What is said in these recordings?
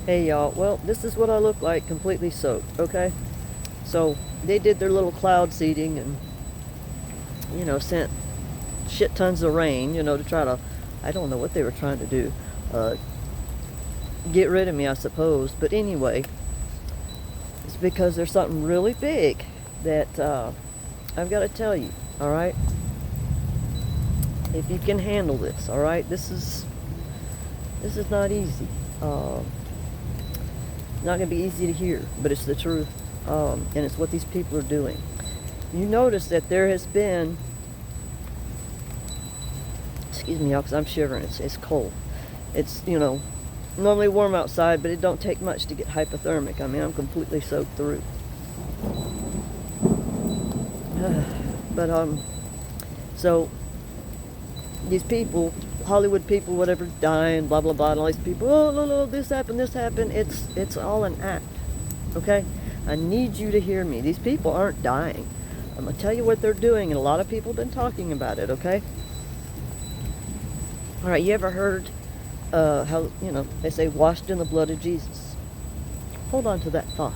Hey y'all, well, this is what I look like, completely soaked, okay? So, they did their little cloud seeding and, sent shit tons of rain, to try to, I don't know what they were trying to do, uh, get rid of me, I suppose. But anyway, it's because there's something really big that I've got to tell you, alright? If you can handle this, alright? This is not easy. Not going to be easy to hear, but it's the truth. And it's what these people are doing. You notice that there has been, excuse me, y'all, because I'm shivering. It's cold. It's, normally warm outside, but it don't take much to get hypothermic. I mean, I'm completely soaked through. But, so, these people, Hollywood people, whatever, dying, blah, blah, blah, and all these people, oh, no, this happened, it's all an act, okay? I need you to hear me. These people aren't dying. I'm going to tell you what they're doing, and a lot of people have been talking about it, okay? All right, you ever heard how, they say washed in the blood of Jesus? Hold on to that thought.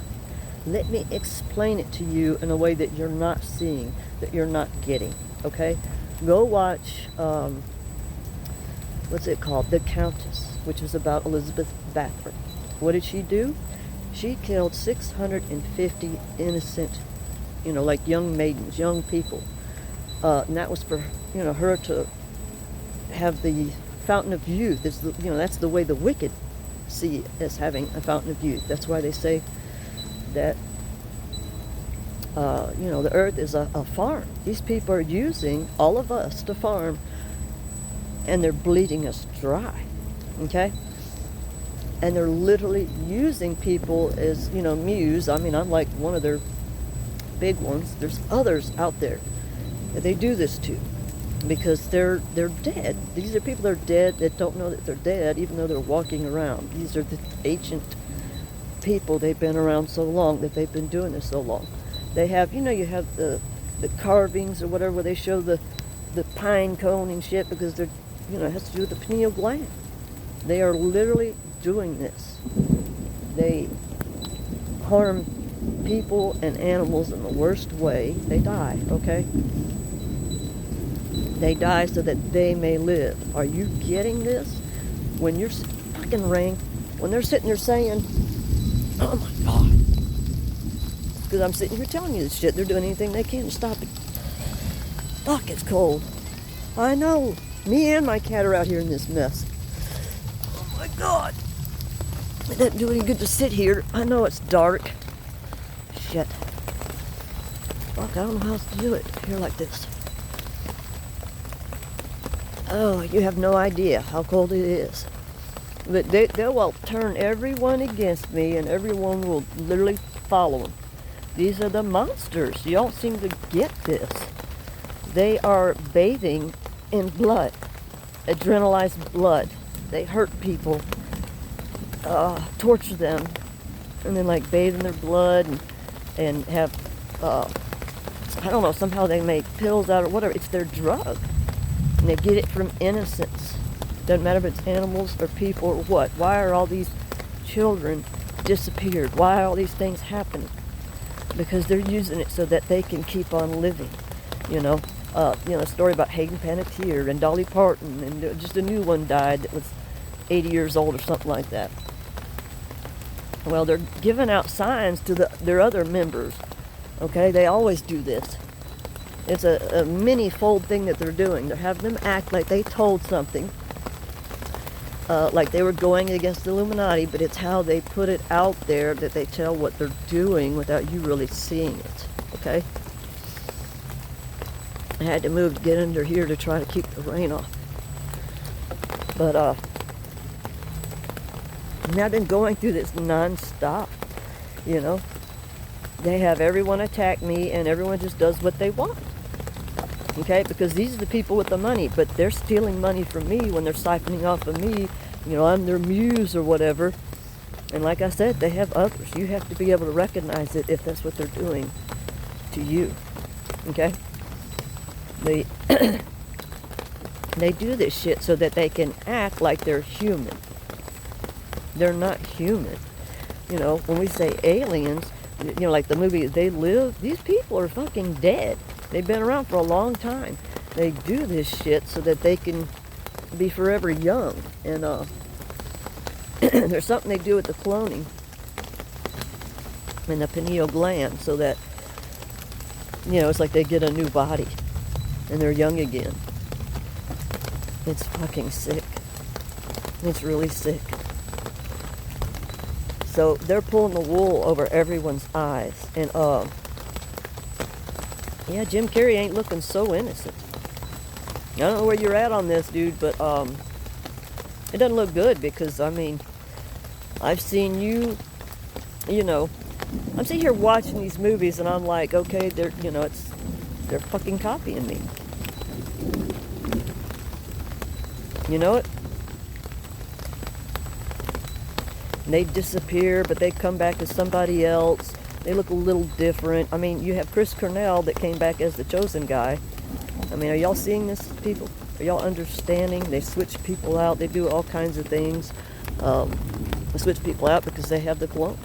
Let me explain it to you in a way that you're not seeing, that you're not getting, okay? Go watch, what's it called? The Countess, which is about Elizabeth Bathory. What did she do? She killed 650 innocent, like young maidens, young people. And that was for, her to have the fountain of youth. That's the way the wicked see it, as having a fountain of youth. That's why they say that, the earth is a farm. These people are using all of us to farm, and they're bleeding us dry, okay? And they're literally using people as, muse. I mean, I'm like one of their big ones. There's others out there that they do this to because they're dead. These are people that are dead that don't know that they're dead, even though they're walking around. These are the ancient people. They've been around so long, that they've been doing this so long. They have, you have the carvings or whatever, where they show the pine cone and shit, because they're, it has to do with the pineal gland. They are literally doing this. They harm people and animals in the worst way. They die, okay? They die so that they may live. Are you getting this? When you're fucking rain, when they're sitting there saying, oh my God. Because I'm sitting here telling you this shit. They're doing anything they can to stop it. Fuck, it's cold. I know. Me and my cat are out here in this mess. Oh my God. It doesn't do any good to sit here. I know it's dark. Shit. Fuck, I don't know how else to do it here like this. Oh, you have no idea how cold it is. But they will turn everyone against me, and everyone will literally follow them. These are the monsters. You don't seem to get this. They are bathing in blood, adrenalized blood. They hurt people, torture them, and then like bathe in their blood and have, I don't know, somehow they make pills out of whatever. It's their drug. And they get it from innocence. Doesn't matter if it's animals or people or what. Why are all these children disappeared? Why are all these things happening? Because they're using it so that they can keep on living. A story about Hayden Panettiere and Dolly Parton, and just a new one died that was 80 years old or something like that. Well, they're giving out signs to their other members. Okay, they always do this. It's a many-fold thing that they're doing. They're having them act like they told something, like they were going against the Illuminati, but it's how they put it out there that they tell what they're doing without you really seeing it, okay? I had to move to get under here to try to keep the rain off. But, I've been going through this non-stop, They have everyone attack me, and everyone just does what they want. Okay, because these are the people with the money, but they're stealing money from me when they're siphoning off of me. I'm their muse or whatever. And like I said, they have others. You have to be able to recognize it if that's what they're doing to you. Okay? They they do this shit so that they can act like they're human. They're not human. You know, when we say aliens, you know, like the movie They Live, these people are fucking dead. They've been around for a long time. They do this shit so that they can be forever young. And there's something they do with the cloning in the pineal gland so that, you know, it's like they get a new body and they're young again. It's fucking sick. It's really sick. So they're pulling the wool over everyone's eyes. And yeah, Jim Carrey ain't looking so innocent. I don't know where you're at on this, dude, but it doesn't look good because, I mean, I've seen you, you know, I'm sitting here watching these movies and I'm like, okay, they're, you know, they're fucking copying me. You know it? And they disappear, but they come back as somebody else. They look a little different. I mean, you have Chris Cornell that came back as the chosen guy. I mean, are y'all seeing this, people? Are y'all understanding? They switch people out. They do all kinds of things. They switch people out because they have the clone.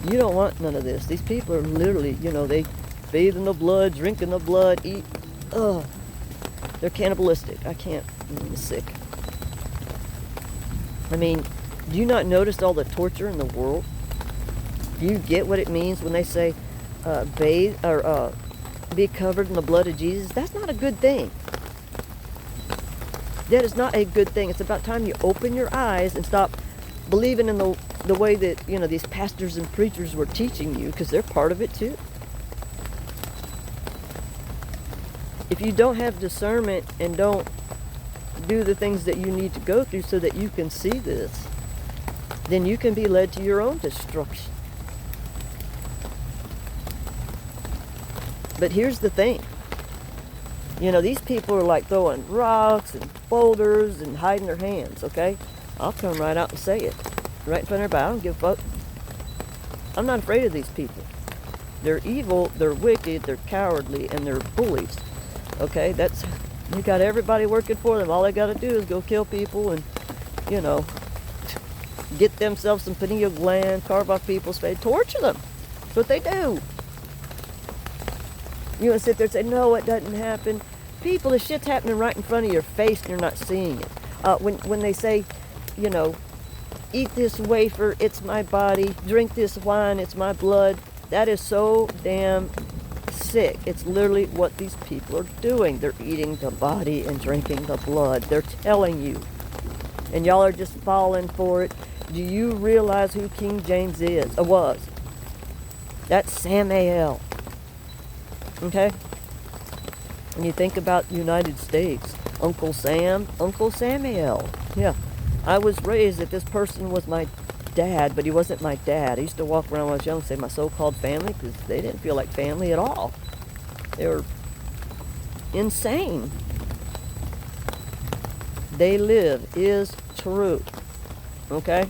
You don't want none of this. These people are literally, you know, they bathe in the blood, drink in the blood, eat. They're cannibalistic. I can't. I'm sick. I mean, do you not notice all the torture in the world? Do you get what it means when they say bathe or be covered in the blood of Jesus? That's not a good thing. That is not a good thing. It's about time you open your eyes and stop believing in the way that, you know, these pastors and preachers were teaching you, because they're part of it too. If you don't have discernment and don't do the things that you need to go through so that you can see this, then you can be led to your own destruction. But here's the thing. You know, these people are like throwing rocks and boulders and hiding their hands, okay? I'll come right out and say it. Right in front of everybody. I don't give a fuck. I'm not afraid of these people. They're evil, they're wicked, they're cowardly, and they're bullies. Okay, you got everybody working for them. All they got to do is go kill people and, you know, get themselves some pineal gland, carve off people's face, torture them. That's what they do. You want to sit there and say, no, it doesn't happen. People, the shit's happening right in front of your face and you're not seeing it. When they say, you know, eat this wafer, it's my body, drink this wine, it's my blood, that is so damn sick. It's literally what these people are doing. They're eating the body and drinking the blood. They're telling you. And y'all are just falling for it. Do you realize who King James is? Or was? That's Samael. Okay? When you think about the United States, Uncle Sam, Uncle Samuel. Yeah. I was raised that this person was my dad, but he wasn't my dad. I used to walk around when I was young and say my so-called family because they didn't feel like family at all. They were insane. They live is true. Okay?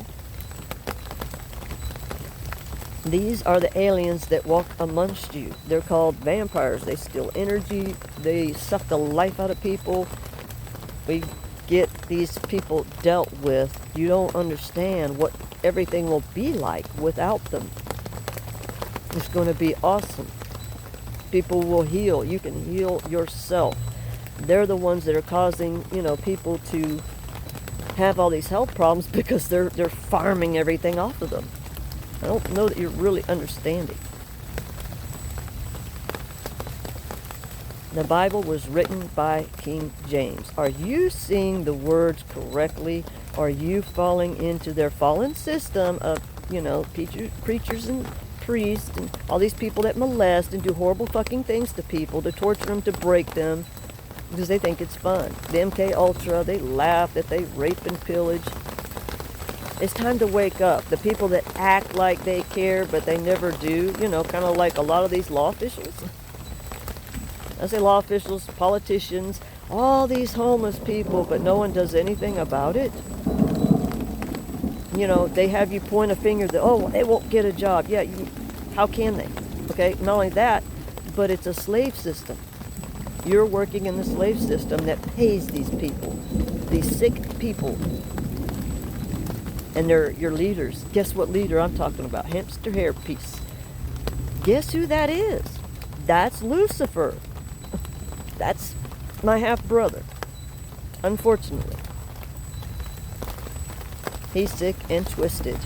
These are the aliens that walk amongst you. They're called vampires. They steal energy. They suck the life out of people. We get these people dealt with. You don't understand what everything will be like without them. It's going to be awesome. People will heal. You can heal yourself. They're the ones that are causing, you know, people to have all these health problems because they're farming everything off of them. I don't know that you're really understanding. The Bible was written by King James. Are you seeing the words correctly? Are you falling into their fallen system of, you know, preachers and priests and all these people that molest and do horrible fucking things to people, to torture them, to break them, because they think it's fun. The MK Ultra, they laugh that they rape and pillage. It's time to wake up. The people that act like they care, but they never do, you know, kind of like a lot of these law officials. I say law officials, politicians, all these homeless people, but no one does anything about it. You know, they have you point a finger that, oh, they won't get a job. Yeah, how can they? Okay, not only that, but it's a slave system. You're working in the slave system that pays these people, these sick people. And they're your leaders. Guess what leader I'm talking about? Hamster hairpiece. Guess who that is? That's Lucifer. That's my half-brother. Unfortunately. He's sick and twisted.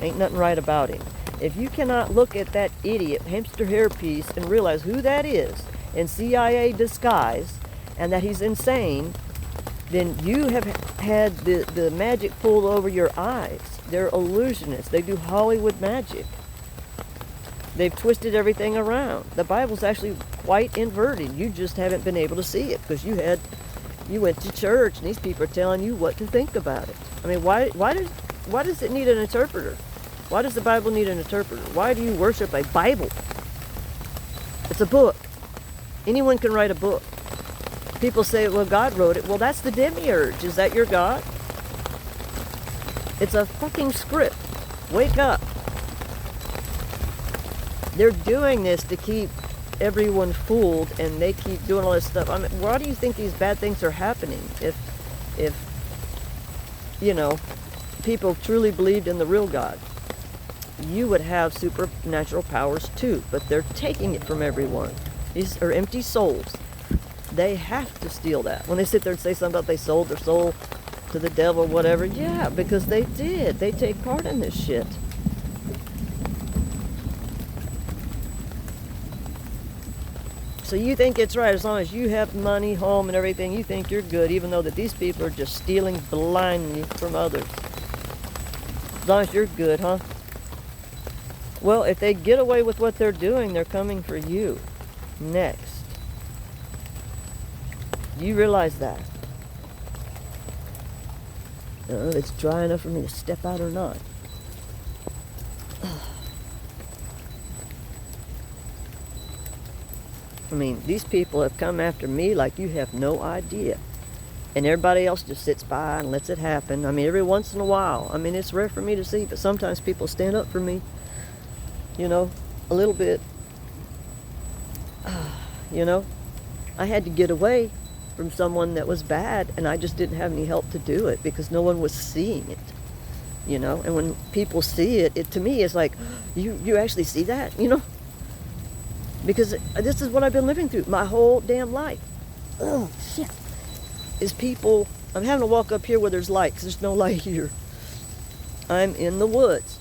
Ain't nothing right about him. If you cannot look at that idiot, hamster hairpiece, and realize who that is in CIA disguise, and that he's insane, then you have had the magic pulled over your eyes. They're illusionists. They do Hollywood magic. They've twisted everything around. The Bible's actually quite inverted. You just haven't been able to see it because you went to church and these people are telling you what to think about it. I mean, why does it need an interpreter? Why does the Bible need an interpreter? Why do you worship a Bible? It's a book. Anyone can write a book. People say, well, God wrote it. Well, that's the demiurge. Is that your God? It's a fucking script. Wake up. They're doing this to keep everyone fooled, and they keep doing all this stuff. I mean, why do you think these bad things are happening? If you know, people truly believed in the real God, you would have supernatural powers too. But they're taking it from everyone. These are empty souls. They have to steal that. When they sit there and say something about they sold their soul to the devil or whatever, yeah, because they did. They take part in this shit. So you think it's right as long as you have money, home, and everything, you think you're good, even though that these people are just stealing blindly from others. As long as you're good, huh? Well, if they get away with what they're doing, they're coming for you next. Do you realize that? I don't know if it's dry enough for me to step out or not. I mean, these people have come after me like you have no idea. And everybody else just sits by and lets it happen. I mean, every once in a while. I mean, it's rare for me to see, but sometimes people stand up for me. You know, a little bit. You know, I had to get away from someone that was bad, and I just didn't have any help to do it because no one was seeing it. You know, and when people see it, to me it's like, you actually see that, you know? Because this is what I've been living through my whole damn life. Oh, shit. Is people, I'm having to walk up here where there's light, because there's no light here. I'm in the woods.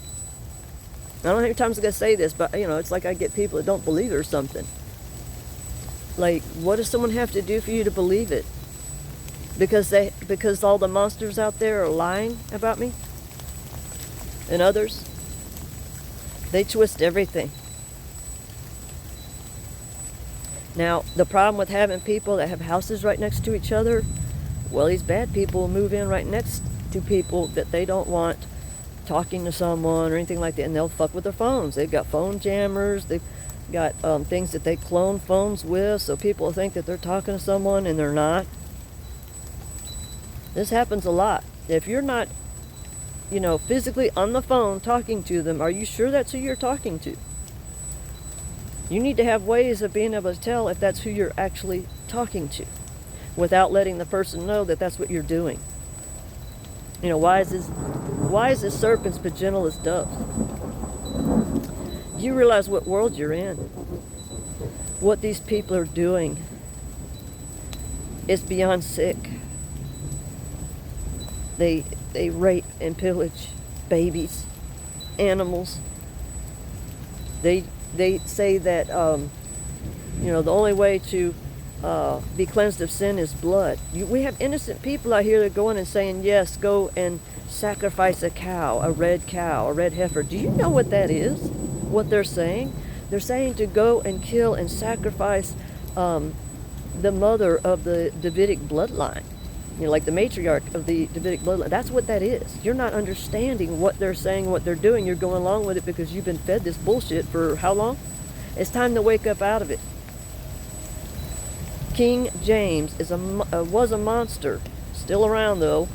I don't know how many times I'm going to say this, but, you know, it's like I get people that don't believe it or something. Like, what does someone have to do for you to believe it? Because all the monsters out there are lying about me? And others? They twist everything. Now, the problem with having people that have houses right next to each other, well, these bad people will move in right next to people that they don't want talking to someone or anything like that, and they'll fuck with their phones. They've got phone jammers. They've got things that they clone phones with, so people think that they're talking to someone and they're not. This happens a lot. If you're not, you know, physically on the phone talking to them, are you sure that's who you're talking to? You need to have ways of being able to tell if that's who you're actually talking to without letting the person know that that's what you're doing. You know, why is this serpents but gentle as doves? Do you realize what world you're in? What these people are doing is beyond sick. They rape and pillage babies, animals. They say that, you know, the only way to be cleansed of sin is blood. We have innocent people out here that are going and saying, yes, go and sacrifice a cow, a red heifer. Do you know what that is? What they're saying? They're saying to go and kill and sacrifice the mother of the Davidic bloodline. You know, like the matriarch of the Davidic bloodline. That's what that is. You're not understanding what they're saying, what they're doing. You're going along with it because you've been fed this bullshit for how long? It's time to wake up out of it. King James was a monster. Still around, though.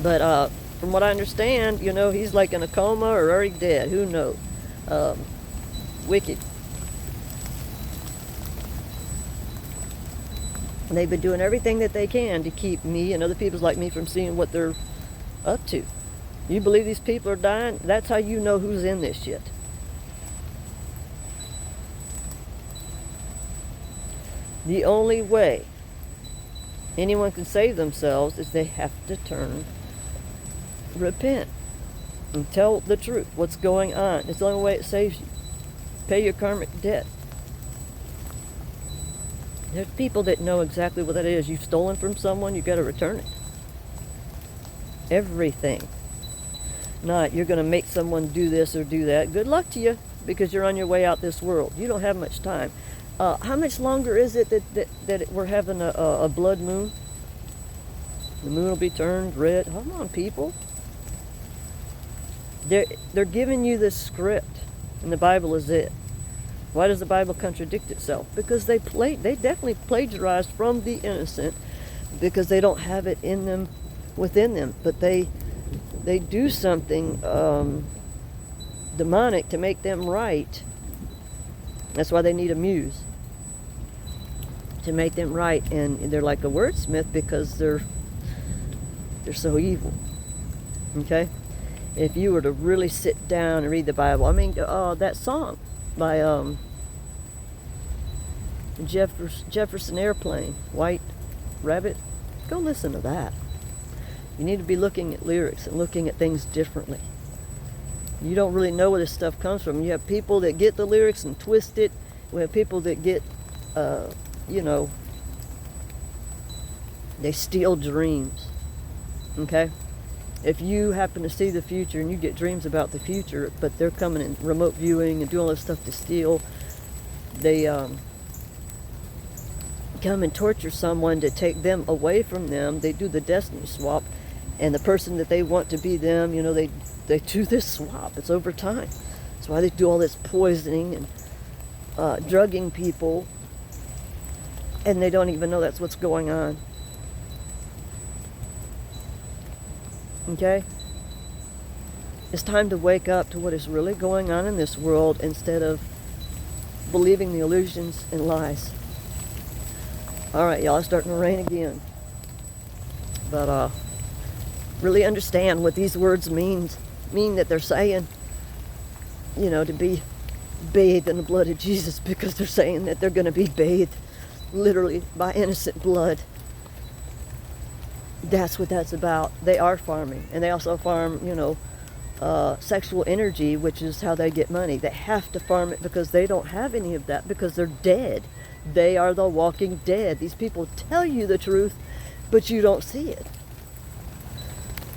But from what I understand, you know, he's like in a coma or already dead. Who knows? Wicked. And they've been doing everything that they can to keep me and other people like me from seeing what they're up to. You believe these people are dying? That's how you know who's in this shit. The only way anyone can save themselves is they have to repent, and tell the truth, what's going on. It's the only way it saves you. Pay your karmic debt. There's people that know exactly what that is. You've stolen from someone, you've got to return it. Everything. Not, you're going to make someone do this or do that. Good luck to you, because you're on your way out this world. You don't have much time. How much longer is it that we're having a blood moon? The moon will be turned red. Come on, people. They're giving you this script, and the Bible is it. Why does the Bible contradict itself? Because they definitely plagiarized from the innocent, because they don't have it in them, within them. But they do something demonic to make them right. That's why they need a muse to make them right, and they're like a wordsmith because they're so evil. Okay, if you were to really sit down and read the Bible, I mean, that song by Jefferson Airplane, White Rabbit, go listen to that. You need to be looking at lyrics and looking at things differently. You don't really know where this stuff comes from. You have people that get the lyrics and twist it. We have people that get, they steal dreams. Okay? If you happen to see the future and you get dreams about the future, but they're coming in remote viewing and doing all this stuff to steal, they come and torture someone to take them away from them. They do the destiny swap, and the person that they want to be them, they do this swap. It's over time. That's why they do all this poisoning and drugging people, and they don't even know that's what's going on. Okay? It's time to wake up to what is really going on in this world instead of believing the illusions and lies. Alright, y'all, it's starting to rain again. But really understand what these words mean that they're saying. To be bathed in the blood of Jesus, because they're saying that they're going to be bathed literally by innocent blood. That's what that's about. They are farming, and they also farm, sexual energy, which is how they get money. They have to farm it because they don't have any of that, because they're dead. They are the walking dead. These people tell you the truth, but you don't see it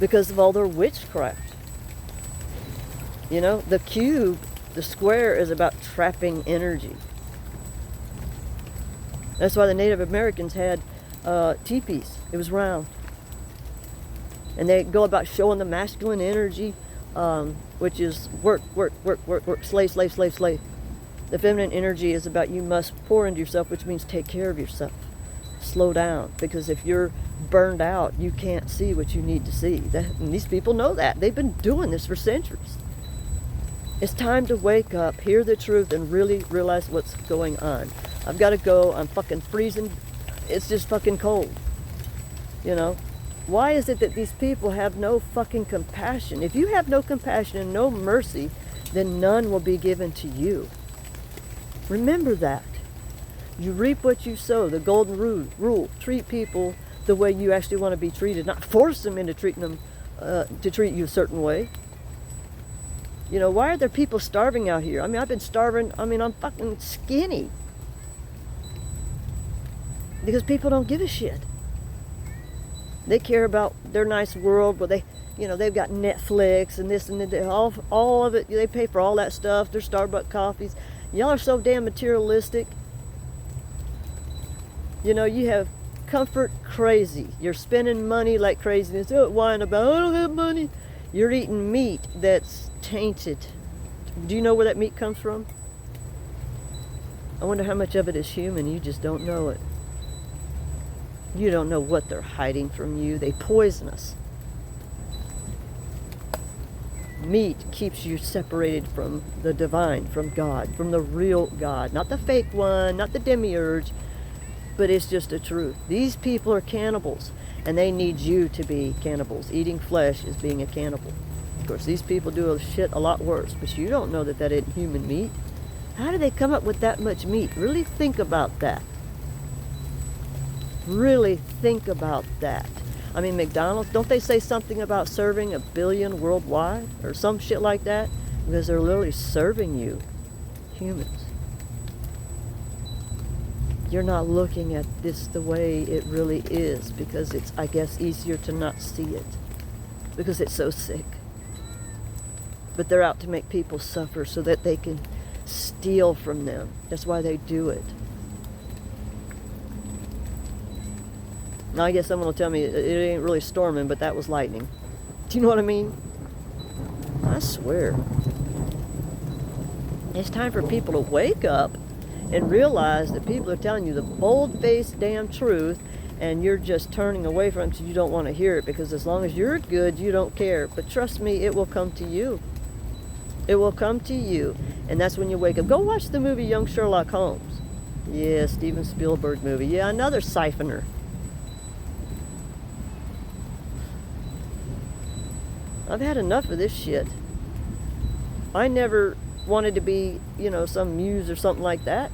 because of all their witchcraft. The cube, the square, is about trapping energy. That's why the Native Americans had teepees. It was round. And they go about showing the masculine energy, which is work, slave. The feminine energy is about you must pour into yourself, which means take care of yourself. Slow down, because if you're burned out, you can't see what you need to see. And these people know that. They've been doing this for centuries. It's time to wake up, hear the truth, and really realize what's going on. I've got to go. I'm fucking freezing. It's just fucking cold. Why is it that these people have no fucking compassion? If you have no compassion and no mercy, then none will be given to you. Remember that. You reap what you sow. The golden rule. Treat people the way you actually want to be treated. Not force them into treating them to treat you a certain way. Why are there people starving out here? I've been starving. I'm fucking skinny. Because people don't give a shit. They care about their nice world where they've got Netflix and this and that, all of it. They pay for all that stuff. Their Starbucks coffees. Y'all are so damn materialistic. You have comfort crazy. You're spending money like crazy. And so whine about, I don't have money. You're eating meat that's tainted. Do you know where that meat comes from? I wonder how much of it is human. You just don't know it. You don't know what they're hiding from you. They poison us. Meat keeps you separated from the divine, from God, from the real God. Not the fake one, not the demiurge, but it's just a truth. These people are cannibals, and they need you to be cannibals. Eating flesh is being a cannibal. Of course, these people do a shit a lot worse, but you don't know that that isn't human meat. How do they come up with that much meat? Really think about that. Really think about that. I mean, McDonald's, don't they say something about serving 1 billion worldwide or some shit like that? Because they're literally serving you, humans. You're not looking at this the way it really is because it's, I guess, easier to not see it because it's so sick. But they're out to make people suffer so that they can steal from them. That's why they do it. Now, I guess someone will tell me it ain't really storming, but that was lightning. Do you know what I mean? I swear. It's time for people to wake up and realize that people are telling you the bold-faced damn truth, and you're just turning away from it because you don't want to hear it, because as long as you're good, you don't care. But trust me, it will come to you. It will come to you, and that's when you wake up. Go watch the movie Young Sherlock Holmes. Yeah, Steven Spielberg movie. Yeah, another siphoner. I've had enough of this shit. I never wanted to be, you know, some muse or something like that.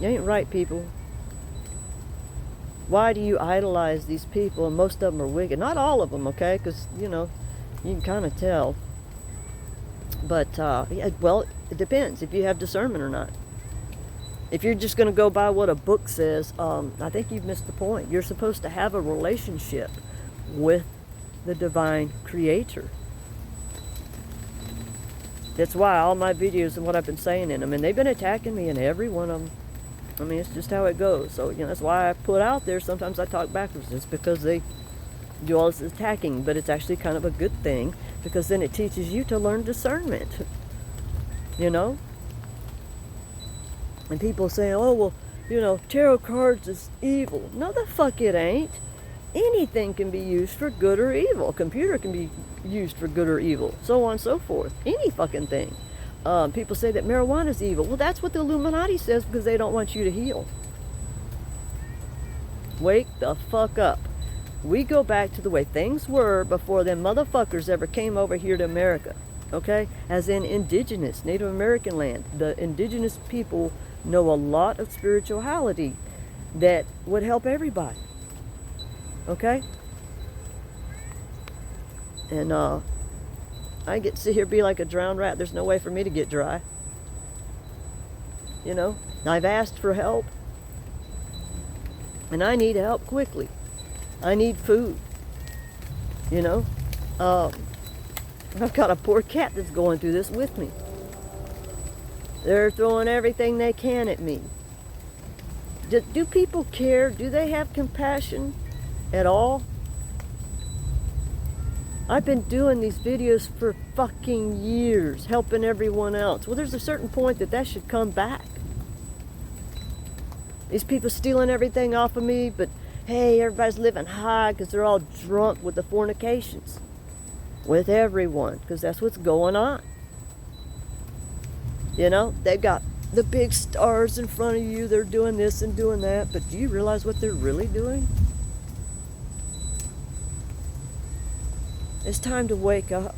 You ain't right, people. Why do you idolize these people? And most of them are wicked. Not all of them, okay? Because, you know, you can kind of tell. But, yeah, well, it depends if you have discernment or not. If you're just going to go by what a book says, I think you've missed the point. You're supposed to have a relationship with the divine creator. That's why all my videos and what I've been saying in them, and they've been attacking me in every one of them. I mean, it's just how it goes. So, you know, that's why I put out there, sometimes I talk backwards. It's because they do all this attacking, but it's actually kind of a good thing, because then it teaches you to learn discernment. You know? And people say, oh, well, you know, tarot cards is evil. No, the fuck it ain't. Anything can be used for good or evil. A computer can be used for good or evil. So on and so forth. Any fucking thing. People say that marijuana is evil. Well, that's what the Illuminati says because they don't want you to heal. Wake the fuck up. We go back to the way things were before them motherfuckers ever came over here to America. Okay? As in indigenous, Native American land. The indigenous people know a lot of spirituality that would help everybody. Okay? And I get to sit here be like a drowned rat. There's no way for me to get dry. You know? I've asked for help. And I need help quickly. I need food. You know? I've got a poor cat that's going through this with me. They're throwing everything they can at me. Do people care? Do they have compassion at all? I've been doing these videos for fucking years, helping everyone else. Well, there's a certain point that should come back. These people stealing everything off of me, but hey, everybody's living high because they're all drunk with the fornications. With everyone, because that's what's going on. You know, they've got the big stars in front of you, they're doing this and doing that, but do you realize what they're really doing? It's time to wake up.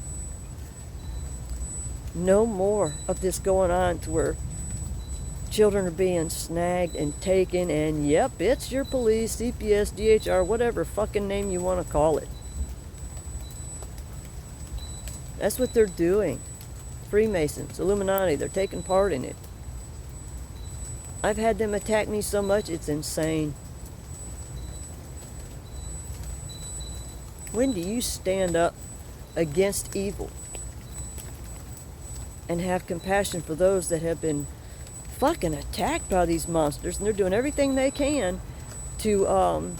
No more of this going on to where children are being snagged and taken, and yep, it's your police, CPS, DHR, whatever fucking name you want to call it. That's what they're doing. Freemasons, Illuminati, they're taking part in it. I've had them attack me so much, it's insane. When do you stand up against evil and have compassion for those that have been fucking attacked by these monsters, and they're doing everything they can to,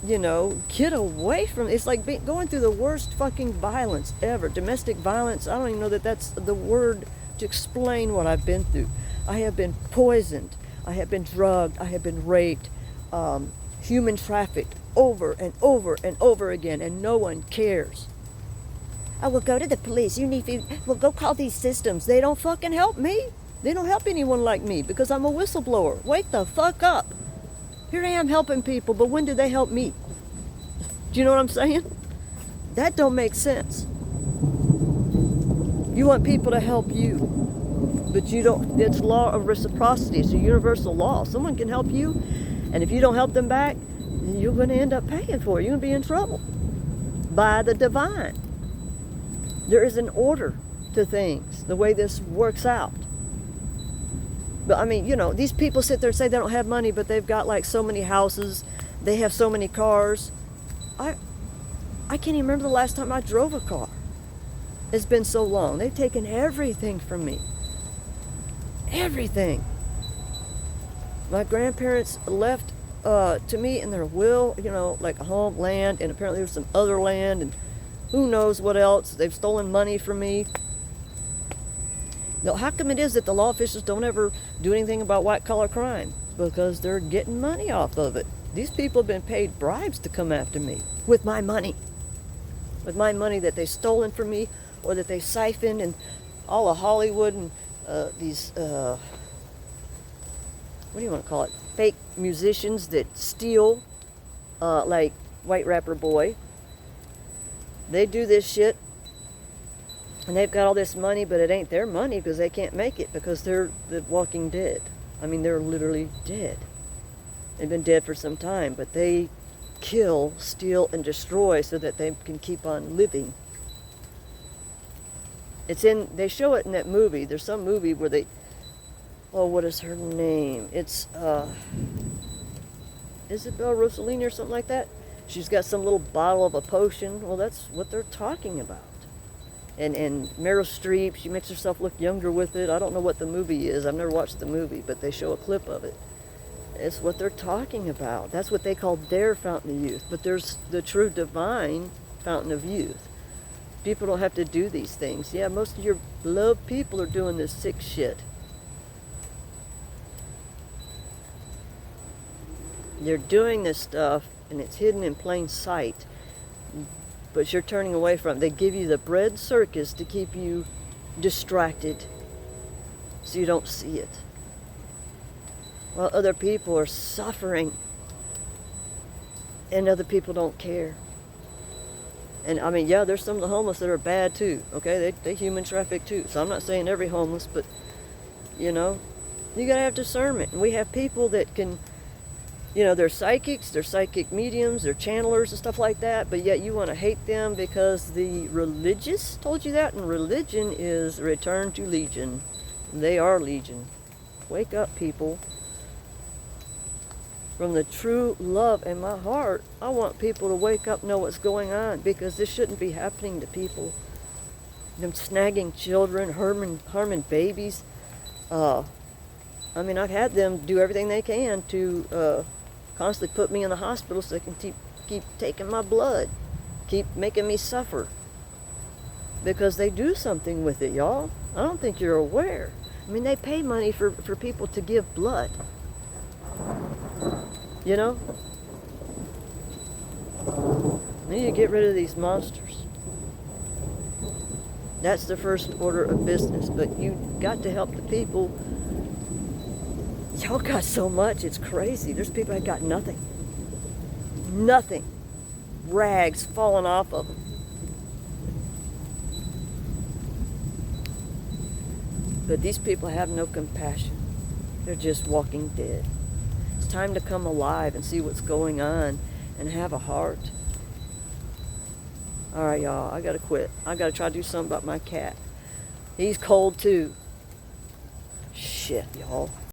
you know, get away from it. It's like going through the worst fucking violence ever. Domestic violence, I don't even know that that's the word to explain what I've been through. I have been poisoned. I have been drugged. I have been raped. Human trafficked over and over and over again, and no one cares. I will go to the police. You need to, well, go call these systems. They don't fucking help me. They don't help anyone like me because I'm a whistleblower. Wake the fuck up. Here I am helping people, but when do they help me? Do you know what I'm saying? That don't make sense. You want people to help you, but you don't. It's law of reciprocity. It's a universal law. Someone can help you, and if you don't help them back, you're going to end up paying for it. You're going to be in trouble by the divine. There is an order to things, the way this works out. But I mean, you know, these people sit there and say they don't have money, but they've got like so many houses, they have so many cars. I can't even remember the last time I drove a car. It's been so long. They've taken everything from me. Everything. My grandparents left to me in their will, you know, like a home, land, and apparently there's some other land, and who knows what else. They've stolen money from me. Now, how come it is that the law officials don't ever do anything about white-collar crime? Because they're getting money off of it. These people have been paid bribes to come after me with my money. With my money that they've stolen from me, or that they siphoned, and all of Hollywood and these, what do you want to call it? Fake musicians that steal, like White Rapper Boy. They do this shit, and they've got all this money, but it ain't their money because they can't make it because they're the walking dead. I mean, they're literally dead. They've been dead for some time, but they kill, steal, and destroy so that they can keep on living. They show it in that movie. There's some movie where what is her name? It's Isabel Rossellini or something like that. She's got some little bottle of a potion. Well, that's what they're talking about. And Meryl Streep, she makes herself look younger with it. I don't know what the movie is. I've never watched the movie, but they show a clip of it. It's what they're talking about. That's what they call their fountain of youth. But there's the true divine fountain of youth. People don't have to do these things. Yeah, most of your beloved people are doing this sick shit. They're doing this stuff, and it's hidden in plain sight, but you're turning away from it. They give you the bread circus to keep you distracted so you don't see it, while other people are suffering and other people don't care. And I mean, yeah, there's some of the homeless that are bad too, okay? They human traffic too. So I'm not saying every homeless, but you know, you gotta have discernment. And we have people that can, you know, they're psychics, they're psychic mediums, they're channelers and stuff like that, but yet you want to hate them because the religious told you that, and religion is return to legion. They are legion. Wake up, people. From the true love in my heart, I want people to wake up, know what's going on, because this shouldn't be happening to people. Them snagging children, harming babies. I mean, I've had them do everything they can to constantly put me in the hospital so they can keep taking my blood, keep making me suffer. Because they do something with it, y'all. I don't think you're aware. I mean, they pay money for people to give blood. You know? We need to get rid of these monsters. That's the first order of business. But you got to help the people. Y'all got so much, it's crazy. There's people that got nothing. Nothing. Rags falling off of them. But these people have no compassion. They're just walking dead. It's time to come alive and see what's going on and have a heart. All right, y'all, I gotta quit. I gotta try to do something about my cat. He's cold too. Shit, y'all.